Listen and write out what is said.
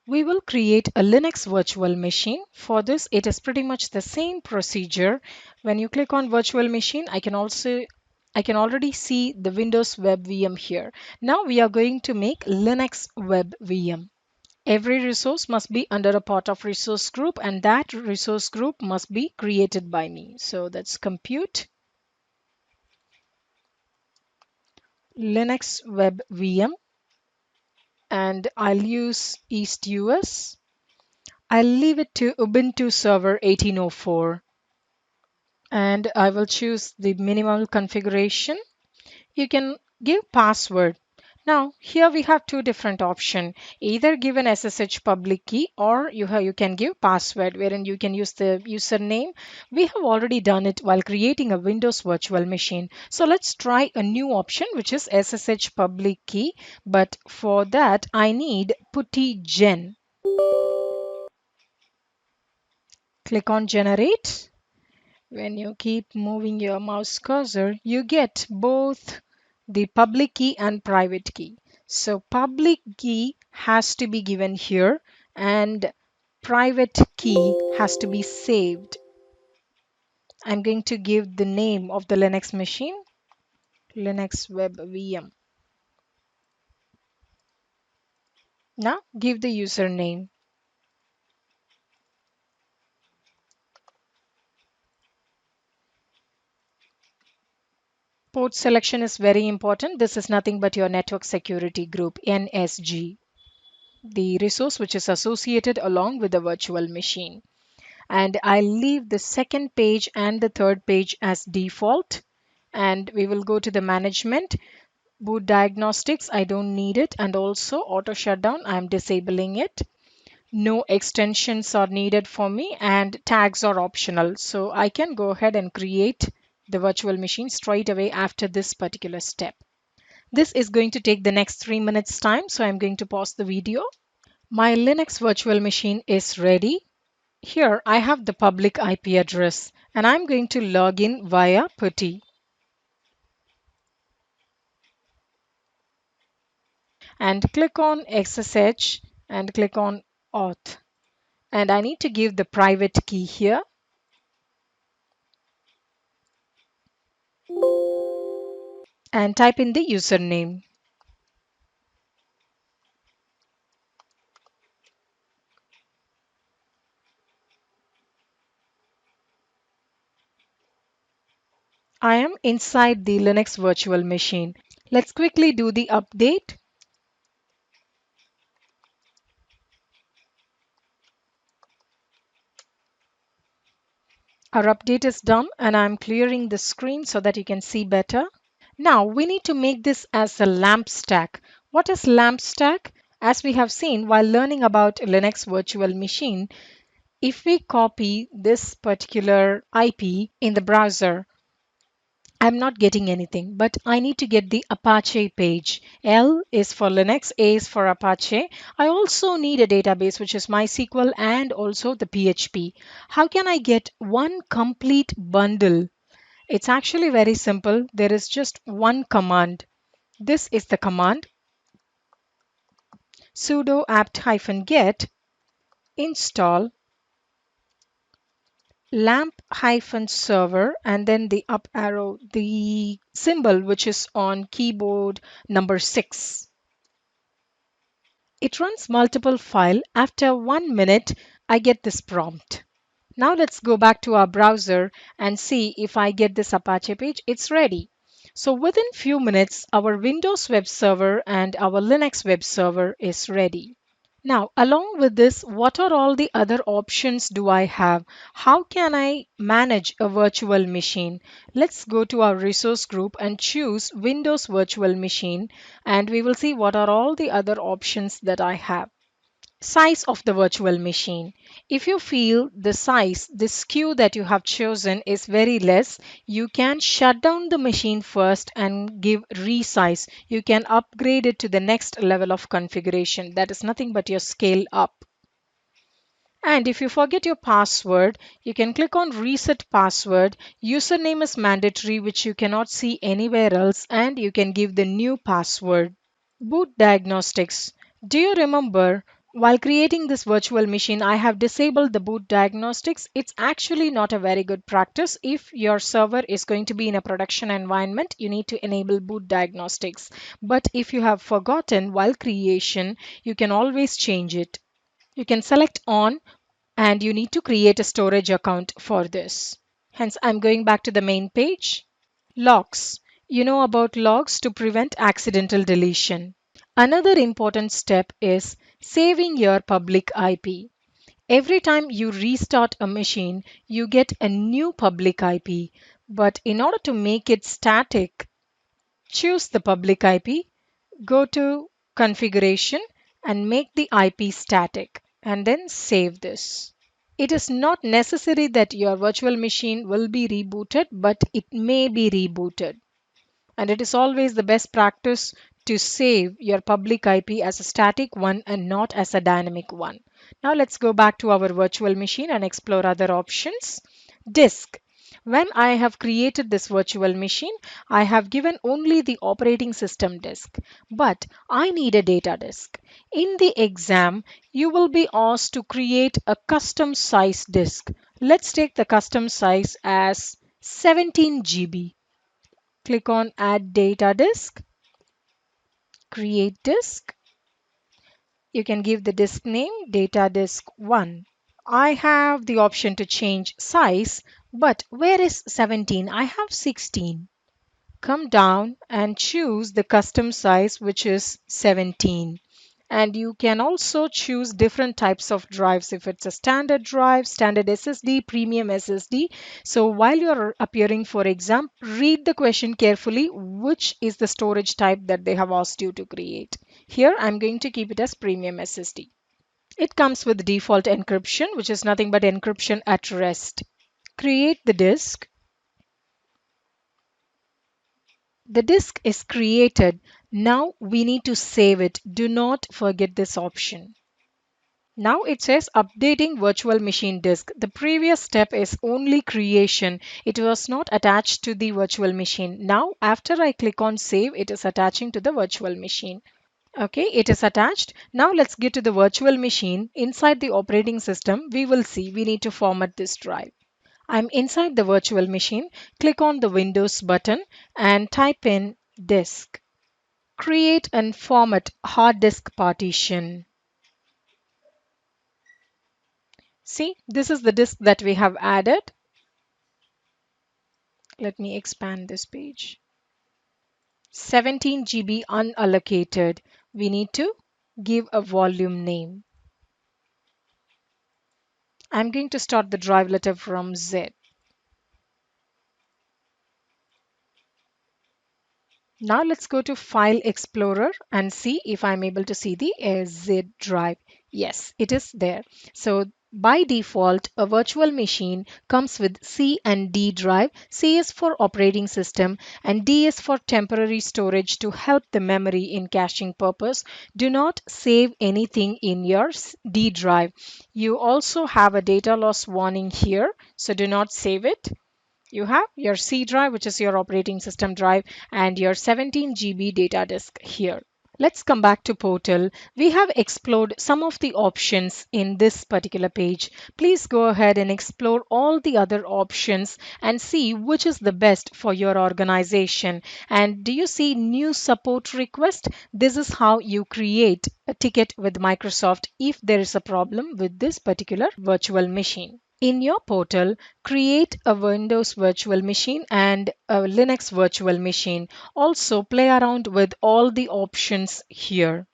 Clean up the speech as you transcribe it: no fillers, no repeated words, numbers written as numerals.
We will create a Linux virtual machine. For this, it is pretty much the same procedure. When you click on virtual machine, I can already see the Windows Web VM here. Now we are going to make Linux Web VM. Every resource must be under a part of resource group, and that resource group must be created by me. So that's compute Linux Web VM, and I'll use East US. I'll leave it to Ubuntu Server 1804, and I will choose the minimal configuration. You can give password. Now here we have two different options. Either give an SSH public key, or you can give password wherein you can use the username. We have already done it while creating a Windows virtual machine. So let's try a new option, which is SSH public key. But for that I need putty gen. Click on generate. When you keep moving your mouse cursor, you get both the public key and private key. So public key has to be given here and private key has to be saved. I'm going to give the name of the Linux machine, Linux Web VM. Now give the username. Port selection is very important. This is nothing but your network security group, NSG, the resource which is associated along with the virtual machine. And I'll leave the second page and the third page as default. And we will go to the management. Boot diagnostics, I don't need it. And also auto shutdown, I'm disabling it. No extensions are needed for me, and tags are optional. So I can go ahead and create the virtual machine straight away after this particular step. This is going to take the next 3 minutes time, so I'm going to pause the video. My Linux virtual machine is ready. Here I have the public IP address, and I'm going to log in via PuTTY and click on SSH and click on auth. And I need to give the private key here and type in the username. I am inside the Linux virtual machine. Let's quickly do the update. Our update is done, and I'm clearing the screen so that you can see better. Now we need to make this as a LAMP stack. What is LAMP stack? As we have seen while learning about Linux virtual machine, if we copy this particular IP in the browser, I'm not getting anything, but I need to get the Apache page. L is for Linux, A is for Apache. I also need a database, which is MySQL and also the PHP. How can I get one complete bundle? It's actually very simple. There is just one command. This is the command sudo apt-get install lamp-server and then the up arrow, the symbol which is on keyboard number 6. It runs multiple files. After 1 minute, I get this prompt. Now let's go back to our browser and see if I get this Apache page. It's ready. So within few minutes, our Windows web server and our Linux web server is ready. Now, along with this, what are all the other options do I have? How can I manage a virtual machine? Let's go to our resource group and choose Windows Virtual Machine, and we will see what are all the other options that I have. Size of the virtual machine. If you feel the size, the SKU that you have chosen is very less, you can shut down the machine first and give resize. You can upgrade it to the next level of configuration. That is nothing but your scale up. And if you forget your password, you can click on reset password. Username is mandatory, which you cannot see anywhere else, and you can give the new password. Boot diagnostics. Do you remember While creating this virtual machine, I have disabled the boot diagnostics. It's actually not a very good practice. If your server is going to be in a production environment, you need to enable boot diagnostics. But if you have forgotten while creation, you can always change it. You can select on and you need to create a storage account for this. Hence, I'm going back to the main page. Logs. You know about logs to prevent accidental deletion. Another important step is saving your public IP. Every time you restart a machine, you get a new public IP. But in order to make it static, choose the public IP, go to Configuration, and make the IP static, and then save this. It is not necessary that your virtual machine will be rebooted, but it may be rebooted. And it is always the best practice to save your public IP as a static one and not as a dynamic one. Now let's go back to our virtual machine and explore other options. Disk. When I have created this virtual machine, I have given only the operating system disk, but I need a data disk. In the exam, you will be asked to create a custom size disk. Let's take the custom size as 17 GB. Click on Add Data Disk, Create Disk. You can give the disk name Data Disk 1. I have the option to change size, but where is 17? I have 16. Come down and choose the custom size, which is 17. And you can also choose different types of drives. If it's a standard drive, standard SSD, premium SSD. So while you're appearing for exam, read the question carefully, which is the storage type that they have asked you to create. Here, I'm going to keep it as premium SSD. It comes with default encryption, which is nothing but encryption at rest. Create the disk. The disk is created. Now we need to save it. Do not forget this option. Now it says updating virtual machine disk. The previous step is only creation. It was not attached to the virtual machine. Now after I click on save, it is attaching to the virtual machine. Okay, it is attached. Now let's get to the virtual machine. Inside the operating system, we will see we need to format this drive. I'm inside the virtual machine. Click on the Windows button and type in disk. Create and format hard disk partition. See, this is the disk that we have added. Let me expand this page. 17 GB unallocated. We need to give a volume name. I'm going to start the drive letter from Z. Now let's go to File Explorer and see if I'm able to see the Z drive. Yes, it is there. So by default, a virtual machine comes with C and D drive. C is for operating system and D is for temporary storage to help the memory in caching purpose. Do not save anything in your D drive. You also have a data loss warning here, so do not save it. You have your C drive, which is your operating system drive, and your 17 GB data disk here. Let's come back to Portal. We have explored some of the options in this particular page. Please go ahead and explore all the other options and see which is the best for your organization. And do you see new support request? This is how you create a ticket with Microsoft if there is a problem with this particular virtual machine. In your portal, create a Windows virtual machine and a Linux virtual machine. Also, play around with all the options here.